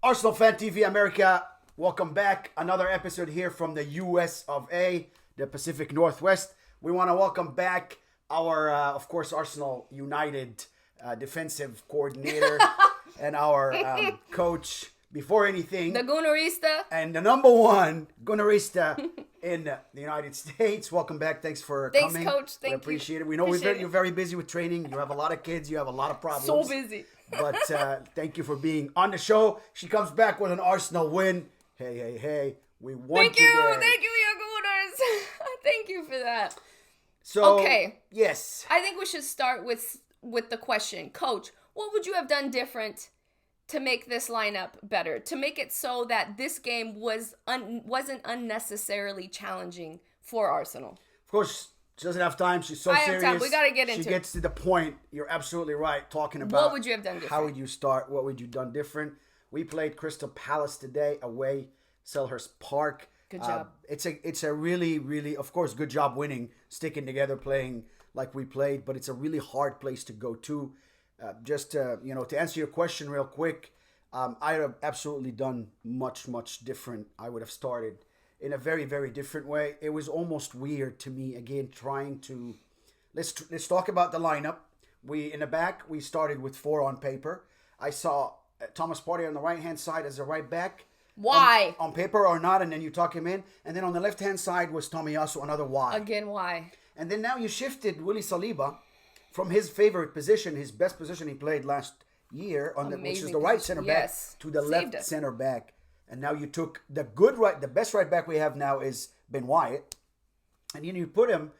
Arsenal Fan TV America, welcome back. Another episode here from the US of A, the Pacific Northwest. We want to welcome back our, of course, Arsenal United defensive coordinator and our coach. Before anything, the Gunnerista and the number one Gunnerista in the United States. Welcome back. Thanks for coming. Thanks, Coach. Thank you. Appreciate it. We know you're very busy with training. You have a lot of kids. You have a lot of problems. So busy. But thank you for being on the show. She comes back with an Arsenal win. Hey. We want Thank you. there. Thank you, Yagunas. Thank you for that. So, okay. Yes. I think we should start with the question. Coach, what would you have done different to make this lineup better? To make it so that this game wasn't unnecessarily challenging for Arsenal? Of course, she doesn't have time. She's so serious. Time. We got to get into it. She gets to the point. You're absolutely right. Talking about what would you have done different? How would you start? What would you done different? We played Crystal Palace today away, Selhurst Park. Good job. It's a really, really, of course, good job winning, sticking together, playing like we played. But it's a really hard place to go to. To answer your question real quick, I would have absolutely done much different. I would have started in a very, very different way. It was almost weird to me, again, trying to... Let's talk about the lineup. In the back, we started with 4 on paper. I saw Thomas Partey on the right-hand side as a right back. Why? On paper or not, and then you tuck him in. And then on the left-hand side was Tomiyasu, another why. Again, why? And then now you shifted Willy Saliba from his favorite position, his best position he played last year, which is the right center back, to the left center back. And now you took the best right back we have now is Ben Wyatt, and then you put him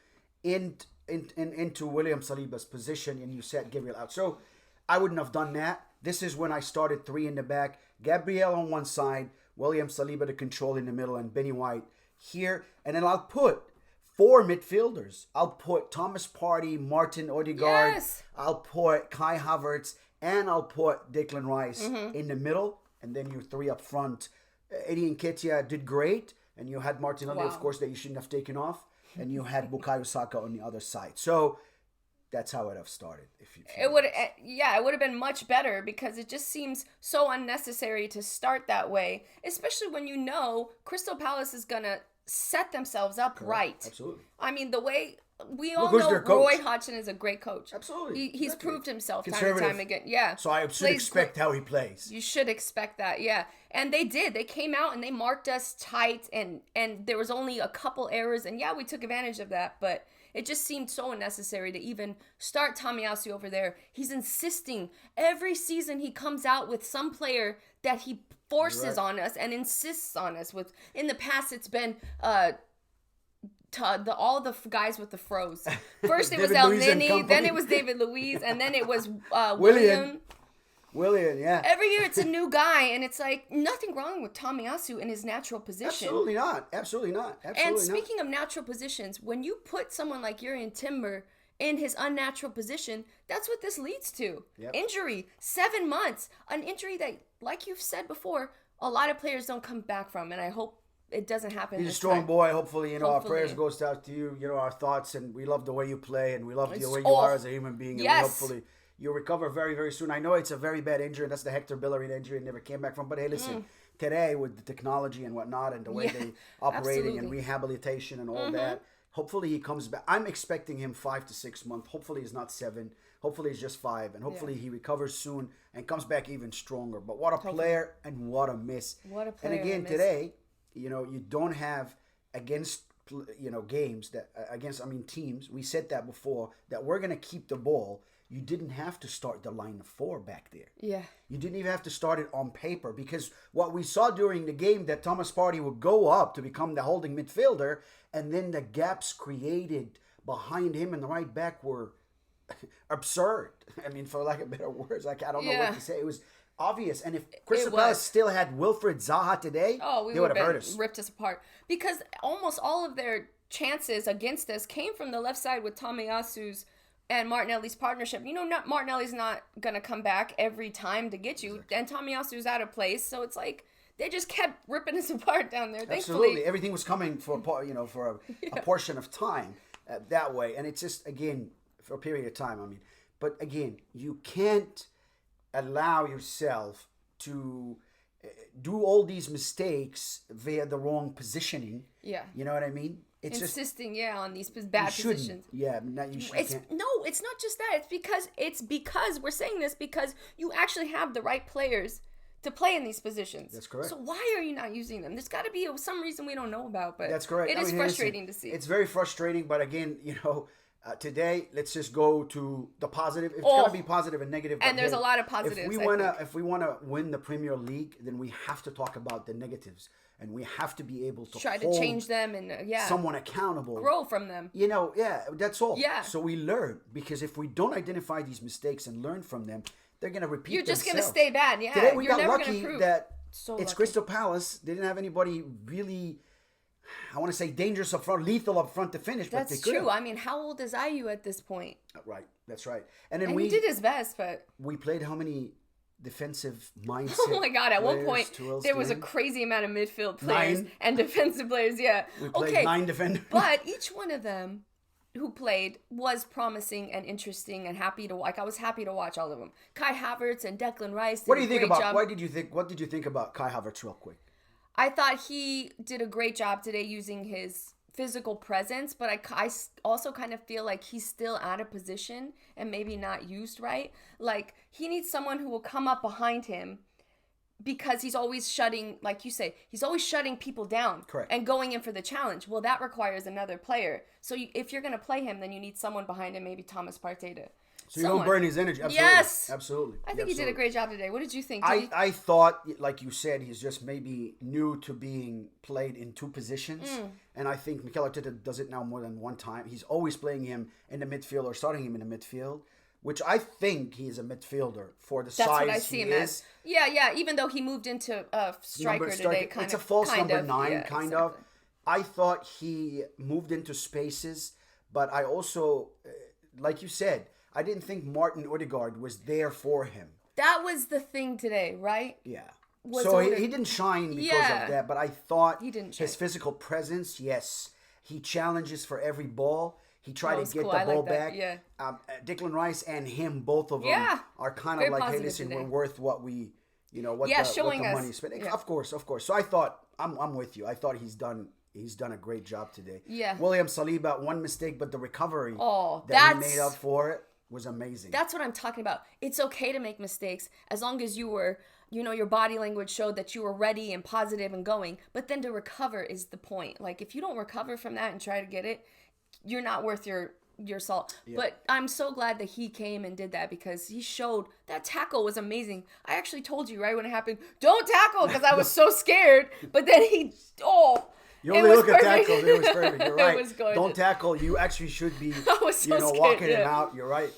into William Saliba's position, and you set Gabriel out. So I wouldn't have done that. This is when I started 3 in the back, Gabriel on one side, William Saliba to control in the middle, and Benny White here, and then I'll put 4 midfielders. I'll put Thomas Partey, Martin Odegaard. Yes. I'll put Kai Havertz, and I'll put Declan Rice in the middle, and then you 3 up front. Eddie Nketiah did great, and you had Martinelli, of course, that you shouldn't have taken off, and you had Bukayo Saka on the other side. So that's how it have started. It would have been much better, because it just seems so unnecessary to start that way, especially when you know Crystal Palace is gonna set themselves up right. Absolutely. I mean, the way we all know Roy Hodgson is a great coach. Absolutely. He's proved himself time and time again. Yeah. So I should expect how he plays. You should expect that, yeah. And they did. They came out and they marked us tight, and there was only a couple errors, and we took advantage of that, but it just seemed so unnecessary to even start Tomiyasu over there. He's insisting. Every season he comes out with some player that he forces on us and insists on us with. In the past, it's been all the guys with the froze. First it was El Nini, then it was David Luiz, and then it was William, yeah. Every year it's a new guy, and it's like nothing wrong with Tomiyasu in his natural position. Absolutely not. And speaking of natural positions, when you put someone like Jurrien Timber in his unnatural position, that's what this leads to. Yep. Injury, 7 months, an injury that, like you've said before, a lot of players don't come back from, and I hope it doesn't happen. He's a strong boy. Hopefully, our prayers goes out to you. Our thoughts, and we love the way you play, and we love the way you are as a human being. And hopefully you'll recover very, very soon. I know it's a very bad injury. That's the Hector Bellerin injury and never came back from. But hey, listen, today with the technology and whatnot, and the way they operating and rehabilitation and all that, hopefully he comes back. I'm expecting him 5 to 6 months. Hopefully he's not 7. Hopefully he's just 5, and hopefully he recovers soon and comes back even stronger. But what a player and what a miss! What a player! And again today, you don't have against games that teams. We said that before, that we're gonna keep the ball. You didn't have to start the line of 4 back there. Yeah. You didn't even have to start it on paper, because what we saw during the game, that Thomas Partey would go up to become the holding midfielder, and then the gaps created behind him and the right back were absurd. I mean, for lack of better words, I don't know what to say. It was obvious. And if Crystal Palace still had Wilfried Zaha today, they would have hurt us. Ripped us apart. Because almost all of their chances against us came from the left side with Tomiyasu's and Martinelli's partnership. Martinelli's not going to come back every time to get you. Exactly. And Tomiyasu's out of place. So it's like they just kept ripping us apart down there. Absolutely. Thankfully. Everything was coming for a portion of time that way. And it's just, again, for a period of time. But again, you can't allow yourself to do all these mistakes via the wrong positioning. Yeah. You know what I mean? It's insisting, on these bad positions. Yeah, it's not just that. It's because we're saying this because you actually have the right players to play in these positions. That's correct. So why are you not using them? There's got to be some reason we don't know about, but that's correct. It is frustrating to see. It's very frustrating, but again, today let's just go to the positive. It's gonna be positive and negative. And there's a lot of positives. If we wanna win the Premier League, then we have to talk about the negatives, and we have to be able to try to change them and someone accountable, grow from them. That's all. Yeah. So we learn, because if we don't identify these mistakes and learn from them, they're gonna repeat. You're just themselves. gonna stay bad. Yeah. Today we got never lucky that it's lucky. Crystal Palace. They didn't have anybody really, I want to say, dangerous up front, lethal up front to finish. That's but they true. I mean, how old is Ayew at this point? Right. That's right. And then he did his best, but we played how many defensive mindset? Oh my God! At one point, there was a crazy amount of midfield players and defensive players. Yeah. We played 9 defenders. But each one of them who played was promising and interesting and happy to watch. I was happy to watch all of them. Kai Havertz and Declan Rice. What do you think about? What did you think about Kai Havertz, real quick? I thought he did a great job today using his physical presence, but I also kind of feel like he's still out of position and maybe not used right. Like, he needs someone who will come up behind him, because he's always shutting, like you say, he's always shutting people down. Correct. And going in for the challenge. Well, that requires another player. So if you're going to play him, then you need someone behind him, maybe Thomas Partey to... So you don't burn his energy. Absolutely. Yes. Absolutely. I think he did a great job today. What did you think? I thought, like you said, he's just maybe new to being played in 2 positions. And I think Mikel Arteta does it now more than one time. He's always playing him in the midfield or starting him in the midfield, which I think he's a midfielder for the size what I see him as. Yeah. Even though he moved into a striker today, it's a false number 9, kind of. I thought he moved into spaces, but I also, like you said, I didn't think Martin Odegaard was there for him. That was the thing today, right? Yeah. So he didn't shine because of that, but I thought his physical presence, yes. He challenges for every ball. He tried to get the ball back. Yeah. Declan Rice and him, both of them, are kind of like, hey, listen, we're worth what we, what the money spent. Yeah. Of course. So I thought, I'm with you. I thought he's done a great job today. Yeah. William Saliba, one mistake, but the recovery that he made up for it was amazing. That's what I'm talking about. It's okay to make mistakes as long as you were, your body language showed that you were ready and positive and going. But then to recover is the point. Like, if you don't recover from that and try to get it, you're not worth your salt. Yeah. But I'm so glad that he came and did that, because he showed that tackle was amazing. I actually told you right when it happened, don't tackle, because I was so scared. But then you only look at tackles. It was perfect. You're right. It was gorgeous. Don't tackle. You actually should be, scared, walking him out. You're right.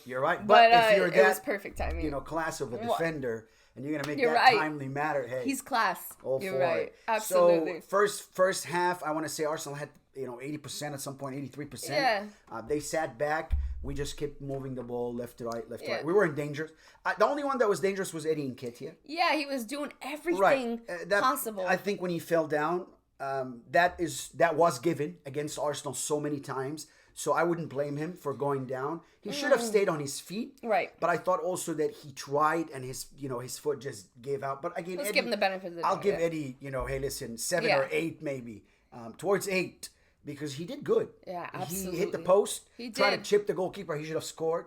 But if you're that, it was perfect timing. Class of a defender, and you're gonna make that timely matter. Hey, he's class. You're right. Absolutely. So first half, I want to say Arsenal had 80% at some point, 83%. Yeah. They sat back. We just kept moving the ball left to right, left to right. We weren't dangerous. The only one that was dangerous was Eddie Nketiah. Yeah, he was doing everything possible. I think when he fell down. That was given against Arsenal so many times, so I wouldn't blame him for going down. He should have stayed on his feet, right? But I thought also that he tried and his foot just gave out. But again, let's give him the benefit of the doubt. I'll give Eddie, hey, listen, 7 or 8 maybe, towards 8, because he did good. Yeah, absolutely. He hit the post. He did. Tried to chip the goalkeeper. He should have scored.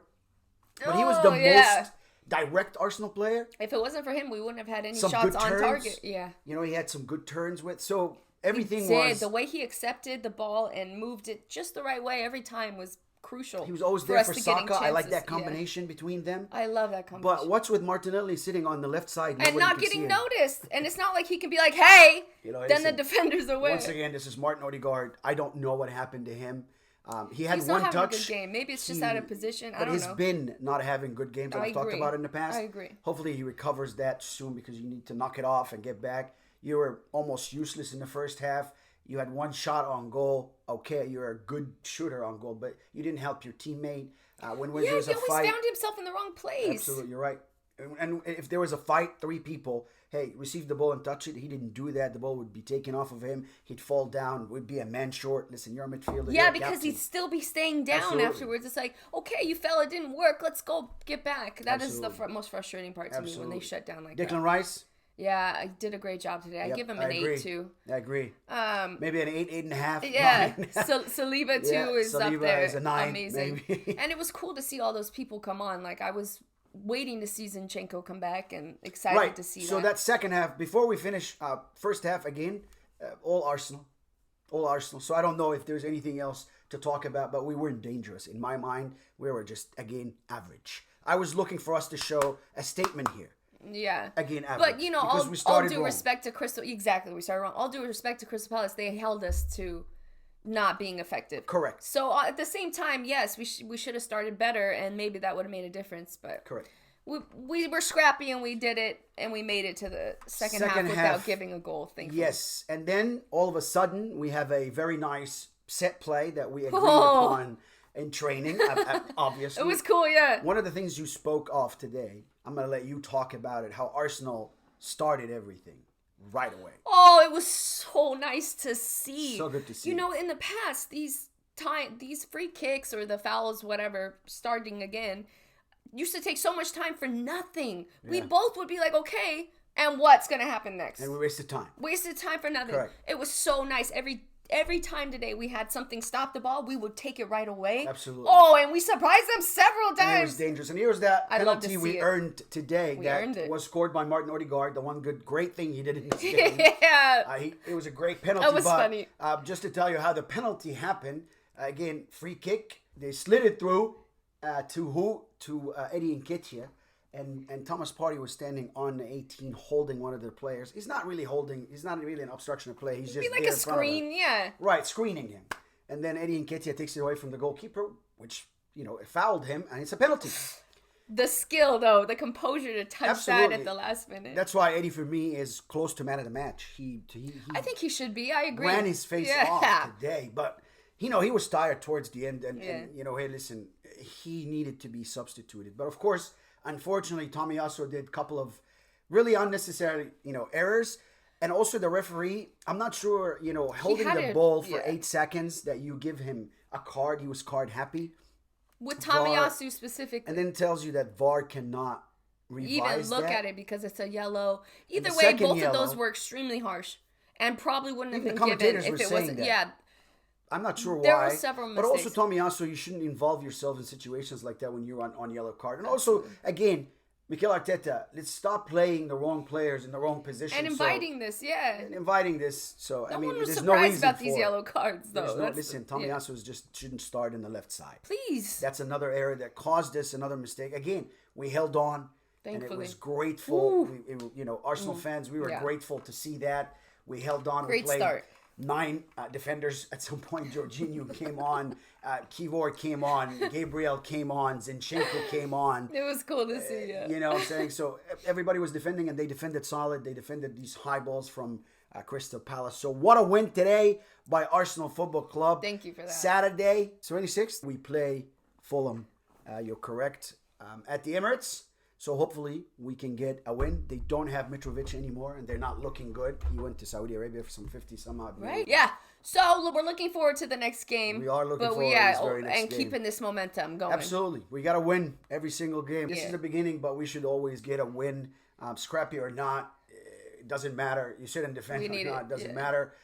But he was the most direct Arsenal player. If it wasn't for him, we wouldn't have had any shots on target. Yeah. He had some good turns with. So everything the way he accepted the ball and moved it just the right way every time was crucial. He was always there for Saka. I like that combination between them. I love that combination. But what's with Martinelli sitting on the left side and not getting noticed? And it's not like he can be like, "Hey," then the defender's away. Once again, this is Martin Odegaard. I don't know what happened to him. He had He's one not touch. A good game. Maybe it's just out of position. I don't know. But he's been not having good games. I've talked about it in the past. I agree. Hopefully he recovers that soon, because you need to knock it off and get back. You were almost useless in the first half. You had one shot on goal. Okay, you're a good shooter on goal, but you didn't help your teammate. When there was a fight, he always found himself in the wrong place. Absolutely, you're right. And if there was a fight, 3 people, hey, receive the ball and touch it. He didn't do that. The ball would be taken off of him. He'd fall down. Would be a man short. Listen, you're a midfielder. Yeah, because he'd still be staying down afterwards. It's like, okay, you fell. It didn't work. Let's go get back. That is the most frustrating part to me when they shut down like that. Declan Rice. Yeah, I did a great job today. I give him an 8 too. I agree. Maybe an 8.5. Yeah. Saliba too is Saliba up there. Is a 9, amazing. Maybe. And it was cool to see all those people come on. Like I was waiting to see Zinchenko come back and excited to see that. So that second half, before we finish, first half again, all Arsenal. So I don't know if there's anything else to talk about, but we weren't dangerous. In my mind, we were just, again, average. I was looking for us to show a statement here. Yeah. Again, average. But, all due respect to Crystal... Exactly, we started wrong. All due respect to Crystal Palace, they held us to not being effective. Correct. So, at the same time, yes, we should have started better, and maybe that would have made a difference, but... Correct. We were scrappy, and we did it, and we made it to the second half without giving a goal, thankfully. Yes, and then, all of a sudden, we have a very nice set play that we agreed upon in training, obviously. It was cool, yeah. One of the things you spoke of today, I'm going to let you talk about it, how Arsenal started everything right away. Oh, it was so nice to see. So good to see. In the past, these free kicks or the fouls, whatever, starting again, used to take so much time for nothing. Yeah. We both would be like, okay, and what's going to happen next? And we wasted time. Wasted time for nothing. Correct. It was so nice. Every time today we had something stop the ball, we would take it right away. Absolutely. Oh, and we surprised them several times. And it was dangerous. And here's that penalty we earned today was scored by Martin Odegaard. The one great thing he did in this game. Yeah. It was a great penalty. That was funny. Just to tell you how the penalty happened, again, free kick. They slid it through to Eddie Nketiah. And Thomas Partey was standing on the 18 holding one of their players. He's not really an obstruction of play. He's just like a screen, yeah. Right, screening him. And then Eddie Nketiah takes it away from the goalkeeper, which, it fouled him, and it's a penalty. The skill, though, the composure to touch that at the last minute. That's why Eddie, for me, is close to man of the match. I think he should be. I agree. Ran his face off today, but, he was tired towards the end. And hey, listen, he needed to be substituted. But, of course... Unfortunately, Tomiyasu did a couple of really unnecessary, errors. And also the referee, I'm not sure, holding the ball for 8 seconds that you give him a card. He was card happy. With Tomiyasu specifically. And then tells you that VAR cannot revise even look at it because it's a yellow. Either way, both of those were extremely harsh and probably wouldn't have been given if it wasn't. Yeah. I'm not sure why. There were several mistakes. But also, Tomiyasu, you shouldn't involve yourself in situations like that when you're on yellow card. And also, again, Mikel Arteta, let's stop playing the wrong players in the wrong position. And inviting this. So, no one was there's surprised no reason about these yellow cards, though. Listen, Tomiyasu just shouldn't start in the left side. Please. That's another error that caused us another mistake. Again, we held on. Thankfully. And it was grateful. Arsenal fans, we were grateful to see that. We held on. Great start. 9 defenders. At some point, Jorginho came on, Kivor came on, Gabriel came on, Zinchenko came on. It was cool to see, yeah. You know what I'm saying? So everybody was defending, and they defended solid. They defended these high balls from Crystal Palace. So what a win today by Arsenal Football Club. Thank you for that. Saturday, 26th, we play Fulham. You're correct. At the Emirates. So hopefully we can get a win. They don't have Mitrovic anymore, and they're not looking good. He went to Saudi Arabia for some 50-some-odd million. Right, yeah. So we're looking forward to the next game. We are looking forward to this very next game. And keeping this momentum going. Absolutely. We got to win every single game. This is the beginning, but we should always get a win. Scrappy or not, it doesn't matter. You sit and defend or not, it doesn't matter.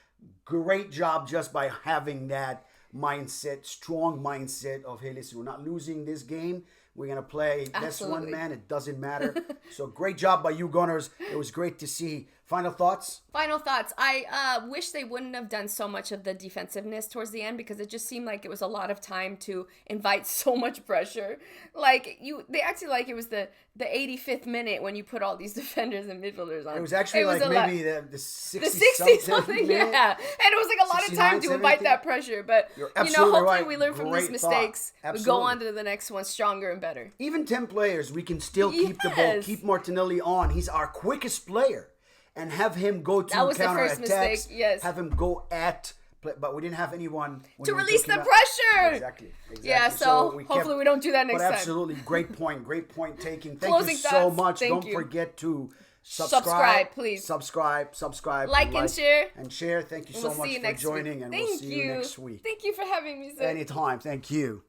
Great job just by having that mindset, strong mindset of, hey, listen, we're not losing this game. We're going to play this one man. It doesn't matter. So great job by you, Gunners. It was great to see. Final thoughts? I wish they wouldn't have done so much of the defensiveness towards the end because it just seemed like it was a lot of time to invite so much pressure. They acted like it was the 85th minute when you put all these defenders and midfielders on. It was actually maybe the 60-something minute. Yeah. And it was like a lot of time to invite that pressure. But, hopefully we learn from these mistakes. We go on to the next one stronger and better. Even 10 players, we can still keep the ball, keep Martinelli on. He's our quickest player. And have him go to counter-attacks. Yes. Have him go but we didn't have anyone to release the pressure. Exactly. Yeah, so hopefully we don't do that next time. Absolutely, great point taking. Thank you so much. Don't forget to subscribe, please. Subscribe. Like and share. Thank you so much for joining, and we'll see you next week. Thank you for having me, sir. Anytime. Thank you.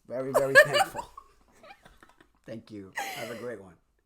Very, very thankful. Thank you. Have a great one.